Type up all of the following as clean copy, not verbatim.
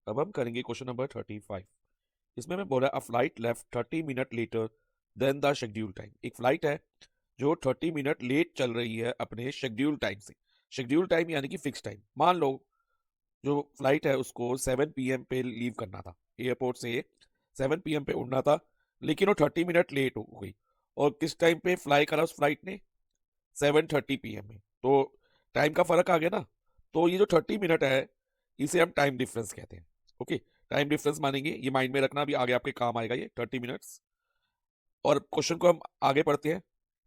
अब हम करेंगे क्वेश्चन नंबर 35। इसमें मैं बोला a flight left 30 minute later then the schedule time. एक फ्लाइट है जो 30 मिनट लेट चल रही है अपने शेड्यूल टाइम से। शेड्यूल टाइम यानी कि फिक्स टाइम। मान लो जो फ्लाइट है उसको 7 PM पे लीव करना था, एयरपोर्ट से 7 PM पे उड़ना था, लेकिन वो 30 मिनट लेट हो गई। और किस टाइम पे फ्लाई करा उस फ्लाइट ने? 7:30 PM में। तो टाइम का फर्क आ गया ना। तो ये जो 30 मिनट है इसे हम टाइम डिफरेंस कहते हैं। ओके, टाइम डिफरेंस मानेंगे, ये माइंड में रखना, भी आगे आपके काम आएगा ये 30 मिनट्स। और क्वेश्चन को हम आगे पढ़ते हैं।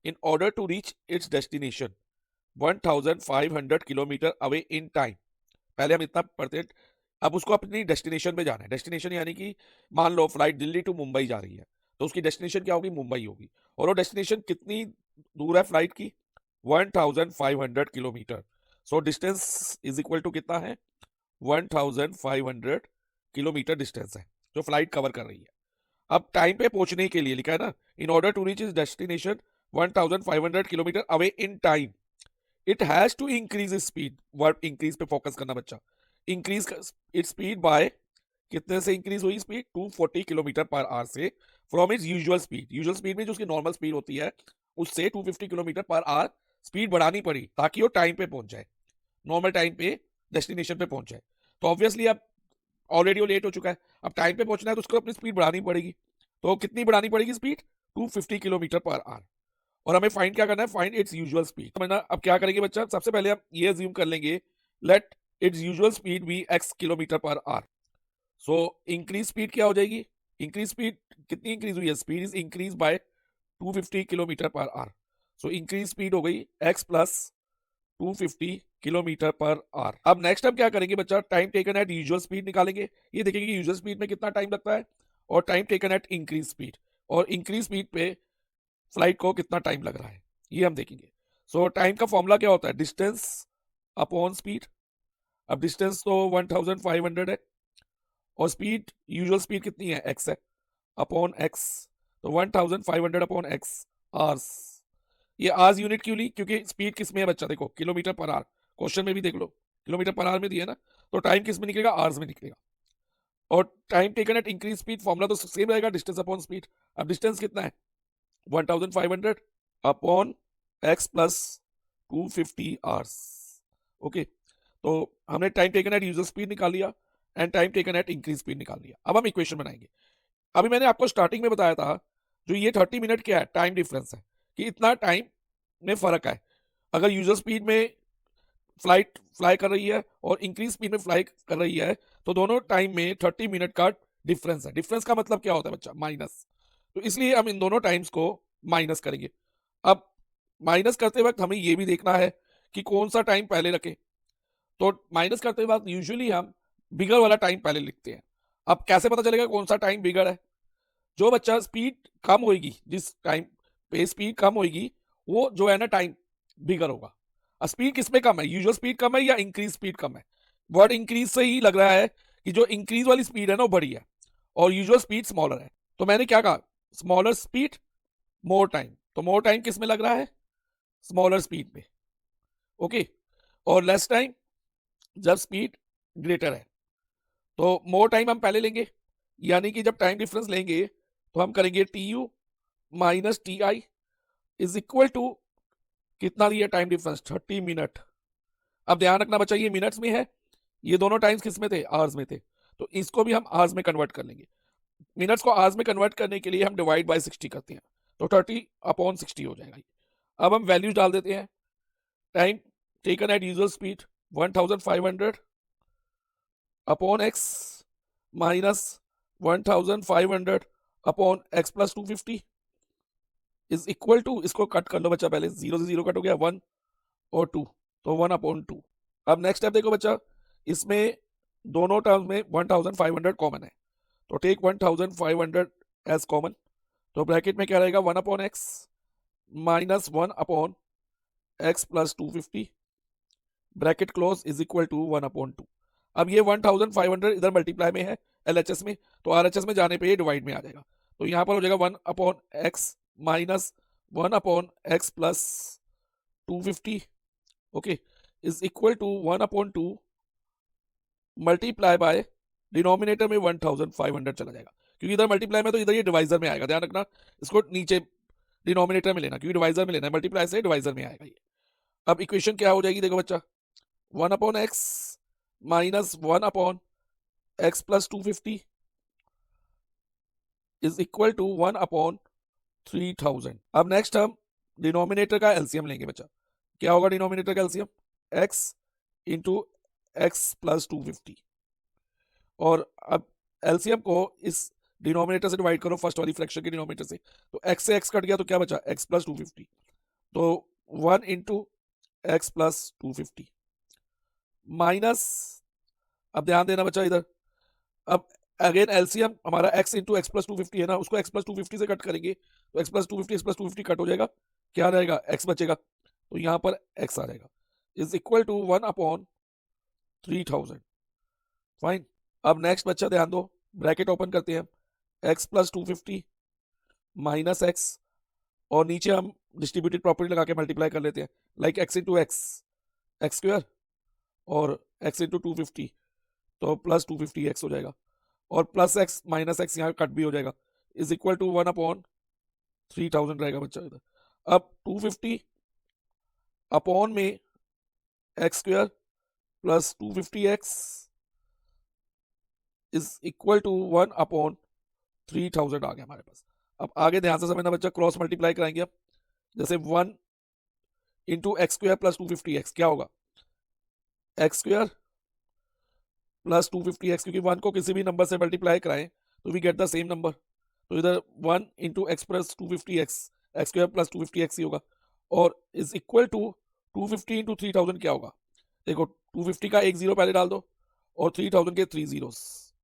In order to reach its destination 1500 kilometre away in time. पहले हम इतना पढ़ते हैं। अब उसको अपनी डेस्टिनेशन पे जाना है। डेस्टिनेशन यानी कि मान लो फ्लाइट दिल्ली टू मुंबई जा रही है, तो उसकी डेस्टिनेशन क्या होगी? मुंबई होगी। और वो डेस्टिनेशन कितनी दूर है फ्लाइट की? 1500 kilometre. So distance is equal to कितना है? 1500 किलोमीटर डिस्टेंस है जो फ्लाइट कवर कर रही है। अब टाइम पे पहुंचने के लिए लिखा है ना, in order to reach is destination 1500 kilometre away in time it has to increase speed. Verb increase पे फोकस करना बच्चा। इंक्रीज इट्स स्पीड बाय, कितने से इंक्रीज हुई स्पीड? 240 किलोमीटर पर आवर से, from its usual speed. Usual speed में जो उसकी नॉर्मल स्पीड होती है उससे 250 किलोमीटर पर आवर स्पीड बढ़ानी पड़ी ताकि वो टाइम पे पहुंच जाए, नॉर्मल टाइम पे डेस्टिनेशन पे पहुंच जाए। तो ऑब्वियसली अब ऑलरेडी वो लेट हो चुका है, अब टाइम पे पहुंचना है तो उसको अपनी स्पीड बढ़ानी पड़ेगी। तो कितनी बढ़ानी पड़ेगी स्पीड? 250 kilometre per our. और हमें फाइंड क्या करना है? Find its usual speed. समझना, अब क्या करेंगे बच्चा? सबसे पहले हम ये अज्यूम कर लेंगे, let its usual speed be x kilometre per hour. So increase speed क्या हो जाएगी? इंक्रीज स्पीड कितनी इंक्रीज हुई है? Speed is increase by 250 kilometre per hour. So increase speed हो गई x plus 250 kilometre per hour. अब नेक्स्ट हम क्या करेंगे बच्चा? Time taken at usual speed निकालेंगे। ये देखेंगे कि यूजुअल स्पीड में कितना टाइम लगता है, और time taken at increase speed, और इंक्रीज स्पीड पे फ्लाइट को कितना टाइम लग रहा है, ये हम देखेंगे। सो टाइम का फॉर्मूला क्या होता है? Distance upon speed. अब डिस्टेंस तो 1500 है, और स्पीड, यूजुअल स्पीड कितनी है? x है, अपॉन x। तो 1500 अपॉन x, आवर्स। ये आवर्स यूनिट क्यों ली? क्योंकि स्पीड किस में है बच्चा? देखो किलोमीटर पर आवर, क्वेश्चन में भी देख लो किलोमीटर पर आवर में दिया ना, तो टाइम किस में निकलेगा? आवर्स में निकलेगा। और time taken at increase speed, formula तो सेम रहेगा, डिस्टेंस अपॉन स्पीड। अब डिस्टेंस कितना है? 1500 upon x plus 250 hours. Okay, तो हमने time taken at usual speed निकाल लिया and time taken at increase speed निकाल लिया। अब हम इक्वेशन बनाएंगे। अभी मैंने आपको स्टार्टिंग में बताया था जो ये 30 मिनट क्या है? टाइम डिफरेंस है, कि इतना टाइम में फर्क है। अगर यूजुअल स्पीड में फ्लाइट फ्लाई कर रही है और इंक्रीज स्पीड में फ्लाई कर रही है, तो दोनों टाइम में 30 मिनट का डिफरेंस है। डिफरेंस का मतलब क्या होता है बच्चा? माइनस। तो इसलिए हम इन दोनों टाइम्स को माइनस करेंगे। अब माइनस करते वक्त हमें यह भी देखना है कि कौन सा टाइम पहले रखें। तो माइनस करते वक्त यूजुअली हम बिगर वाला टाइम पहले लिखते हैं। अब कैसे पता चलेगा कौन सा टाइम बिगर है? जो बच्चा स्पीड कम होगी, जिस टाइम पे स्पीड कम होगी, वो जो है ना टाइम बिगर होगा। स्पीड किसमें कम है? यूजुअल स्पीड कम है या इंक्रीज स्पीड कम है? वर्ड इंक्रीज से ही लग रहा है कि जो इंक्रीज वाली स्पीड है ना वो बड़ी है और यूजुअल स्पीड स्मॉलर है। तो मैंने क्या कहा? Smaller speed more time. तो मोर टाइम किस में लग रहा है? स्मॉलर स्पीड में। ओके, और लेस टाइम जब स्पीड ग्रेटर है। तो मोर टाइम हम पहले लेंगे, यानी कि जब टाइम डिफरेंस लेंगे तो हम करेंगे T U minus T I is equal to, कितना दिया टाइम डिफरेंस? 30 मिनट। अब ध्यान रखना बच्चा, ये मिनट्स में है, ये दोनों टाइम्स किस में थे? आवर्स में थे। तो इसको भी हम आवर्स में कन्वर्ट कर लेंगे। मिनट्स को आवर्स में कन्वर्ट करने के लिए हम डिवाइड बाय 60 करते हैं, तो 30/60 हो जाएगा। अब हम वैल्यूज डाल देते हैं। Time taken at usual speed 1500 upon x minus 1500 upon x plus 250 is equal to, इसको कट कर लो बच्चा, पहले 0 से 0 कट हो गया, 1 और 2, तो 1/2। अब नेक्स्ट स्टेप देखो बच्चा, इसमें दोनों टर्म्स में 1500 कॉमन है, तो टेक 1500 एज कॉमन। तो ब्रैकेट में क्या रहेगा? 1/x minus 1/x plus 250, bracket close, is equal to 1/2। अब ये 1500 इधर मल्टीप्लाई में है LHS में, तो RHS में जाने पे ये डिवाइड में आ जाएगा। तो यहाँ पर हो जाएगा 1/x minus 1/x plus 250, okay, is equal to 1/2 multiply by denominator में 1500 चला जाएगा, क्योंकि इधर मल्टीप्लाई में तो इधर ये डिवाइजर में आएगा, ध्यान रखना, इसको नीचे डिनोमिनेटर में लेना, क्योंकि डिवाइजर में लेना है, मल्टीप्लाई से डिवाइजर में आएगा ये। अब इक्वेशन क्या हो जाएगी, देखो बच्चा, 1/x minus 1/x plus 250 is equal to 1/3000। अब नेक्स्ट हम डिनोमिनेटर का एलसीएम लेंगे बच्चा। क्या होगा डिनोमिनेटर का LCM, x into x plus 250, और अब एलसीएम को इस डिनोमिनेटर से डिवाइड करो, फर्स्ट वाली फ्रैक्शन के डिनोमिनेटर से, तो x से x कट गया तो क्या बचा, x प्लस 250, तो 1 इंटू एक्स प्लस 250 माइनस, अब ध्यान देना बच्चा इधर, अब अगेन एलसीएम हमारा x इंटू एक्स प्लस 250 है ना, उसको x प्लस 250 से कट करेंगे तो x प्लस 250 कट हो जाएगा, क्या रहेगा, x बचेगा, तो यहाँ पर x आ जाएगा, इज इक्वल टू 1/3000। फाइन। अब नेक्स्ट बच्चा ध्यान दो, ब्रैकेट ओपन करते हैं, x प्लस 250 माइनस एक्स, और नीचे हम डिस्ट्रीब्यूटेड प्रॉपर्टी लगा के मल्टीप्लाई कर लेते हैं, like x into x x square और x इंटू 250 तो प्लस 250x हो जाएगा, और प्लस x माइनस एक्स यहाँ कट भी हो जाएगा, इज इक्वल टू 1/3000 रहेगा बच्चा इधर। अब 250 अपॉन में x square plus 250x is equal to 1/3000 आ गया हमारे पास। अब आगे ध्यान से समझना बच्चा, क्रॉस मल्टीप्लाई कराएंगे अब, जैसे 1 into x square plus 250x क्या होगा, एक्स स्क्वायर प्लस 250x, क्योंकि 1 को किसी भी नंबर से मल्टीप्लाई कराएं तो we get the same number, तो इधर 1 into x plus 250x x square plus 250x ही होगा, और इज इक्वल टू 250 इंटू 3000 क्या होगा, देखो 250 का एक जीरो पहले डाल दो, और 3000 के 3 जीरोस,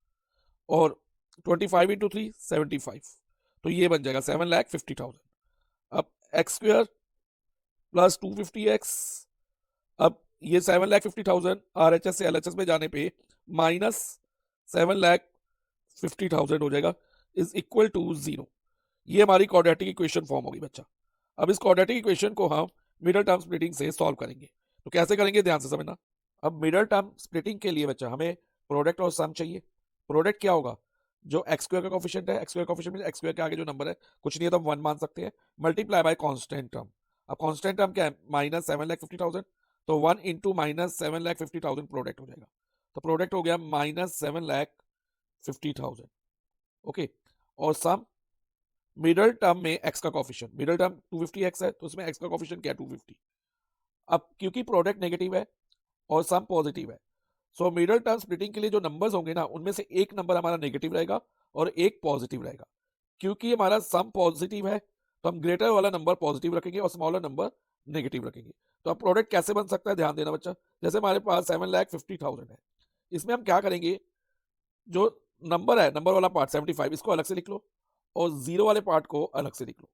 और 25 इंटू 3 75, तो ये बन जाएगा 7,50,000। अब एक्स स्क्वायर प्लस 250x, अब ये 7,50,000 RHS से LHS में जाने पे माइनस 7,50,000 हो जाएगा, इज इक्वल टू 0। ये हमारी क्वाड्रेटिक इक्वेशन फॉर्म होगी बच्चा। अब इस क्वाड्रेटिक इक्वेशन को हम मिडल टर्म स्प्लिटिंग से सॉल्व करेंगे, तो कैसे करेंगे ध्यान से समझना। अब मिडल टर्म स्प्लिटिंग के लिए बच्चा हमें प्रोडक्ट और सम चाहिए। प्रोडक्ट क्या होगा, जो एक्स स्क्वायर का कोफिशिएंट है, एक्स स्क्वायर कोफिशिएंट में एक्स स्क्वायर के आगे जो नंबर है कुछ नहीं है तो हम 1 मान सकते हैं, मल्टीप्लाई बाय कांस्टेंट टर्म। अब कांस्टेंट टर्म क्या है, माइनस 7,50,000, तो 1 इंटू माइनस 7,50,000 प्रोडक्ट हो जाएगा, तो प्रोडक्ट हो गया माइनस 7,50,000। ओके, और सम मिडल टर्म में एक्स का कोफिशिएंट, मिडल टर्म 250x है तो उसमें एक्स का कोफिशिएंट क्या है, 250। अब क्योंकि प्रोडक्ट नेगेटिव है और सम पॉजिटिव है, सो मिडल टर्म स्प्लिटिंग के लिए जो नंबर्स होंगे ना, उनमें से एक नंबर हमारा नेगेटिव रहेगा और एक पॉजिटिव रहेगा। क्योंकि हमारा सम पॉजिटिव है तो हम ग्रेटर वाला नंबर पॉजिटिव रखेंगे और स्मॉलर नंबर नेगेटिव रखेंगे। तो अब प्रोडक्ट कैसे बन सकता है, ध्यान देना बच्चा। जैसे हमारे पास 7,50,000 है, इसमें हम क्या करेंगे, जो नंबर है, नंबर वाला पार्ट 75 इसको अलग से लिख लो, और जीरो वाले पार्ट को अलग से लिख लो,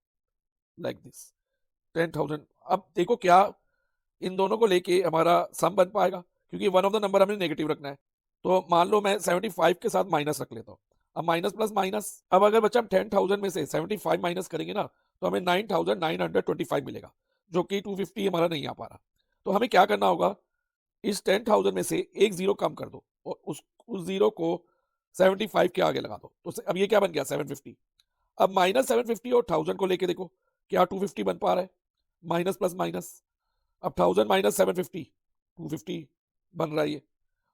लाइक दिस 10,000। अब देखो क्या इन दोनों को लेके हमारा सम बन पाएगा, क्योंकि वन ऑफ द नंबर हमें नेगेटिव रखना है। तो मान लो मैं 75 के साथ माइनस रख लेता हूँ, अब माइनस प्लस माइनस, अब अगर बच्चा हम 10,000 में से 75 माइनस करेंगे ना, तो हमें 9,925 मिलेगा, जो कि 250 हमारा नहीं आ पा रहा। तो हमें क्या करना होगा, इस 10,000 में से एक जीरो कम कर दो और उस जीरो को 75 के आगे लगा दो, तो अब ये क्या बन गया, 750। अब माइनस 750 और 1000 को लेके देखो क्या 250 बन पा रहा है, माइनस प्लस माइनस, अब 1000 माइनस 750 250 बन रहा है ये,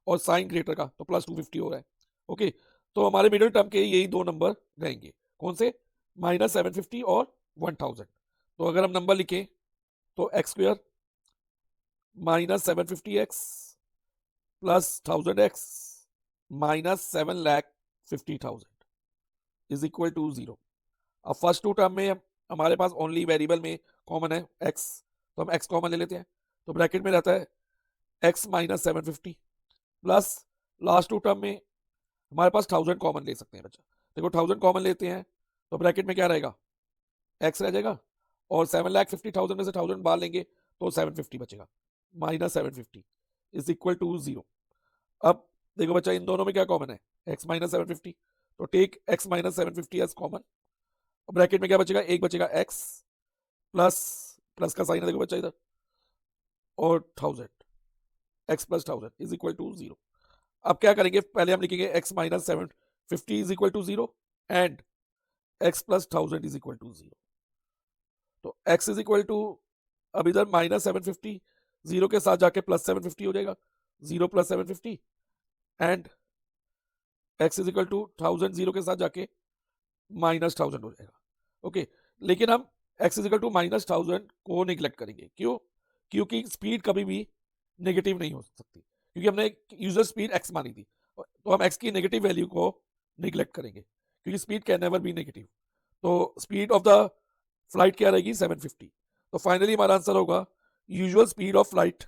और साइन ग्रेटर का तो प्लस 250 हो रहा है। ओके, तो हमारे मिडिल टर्म के यही दो नंबर रहेंगे, कौन से, माइनस 750 और 1000। तो अगर हम नंबर लिखें तो x square minus 750x plus 1000x minus 7,50,000 is equal to 0। अब फर्स्ट टू टर्म में हमारे पास ओनली वेरिएबल में कॉमन है x, तो हम x कॉमन ले लेते हैं, तो ब्रैकेट में रहता है x minus 750 plus last two term में हमारे पास 1000 कॉमन ले सकते हैं बच्चा। देखो 1000 कॉमन लेते हैं तो ब्रैकेट में क्या रहेगा, x रह जाएगा, और 7,50,000 में से 1000 बाहर लेंगे तो 750 बचेगा, माइनस 750 इज इक्वल टू 0। अब देखो बच्चा इन दोनों में क्या कॉमन है, x माइनस 750, तो take x minus 750 as common, bracket में क्या बचेगा, एक बचेगा x प्लस, प्लस का साइन है देखो बच्चा इधर, और 1000 x plus 1000 is equal to 0। अब क्या करेंगे, पहले हम लिखेंगे x minus 750 is equal to 0 and x plus 1000 is equal to 0। तो x इज इक्वल टू, अब इधर माइनस 750 0 के साथ जाके प्लस 750 हो जाएगा, 0 plus 750 and x is equal to 1000 0 के साथ जाके माइनस 1000 हो जाएगा। ओके, लेकिन हम x is equal to minus 1000 को निगलेक्ट करेंगे। क्यों? क्योंकि स्पीड कभी भी नेगेटिव नहीं हो सकती, क्योंकि हमने यूजर स्पीड x मानी थी, तो हम x की नेगेटिव वैल्यू को निगलेक्ट करेंगे, क्योंकि speed can never be negative. तो स्पीड ऑफ द फ्लाइट क्या रहेगी, 750। तो फाइनली हमारा आंसर होगा usual speed of flight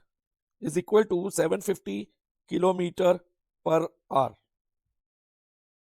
is equal to 750 kilometre per our.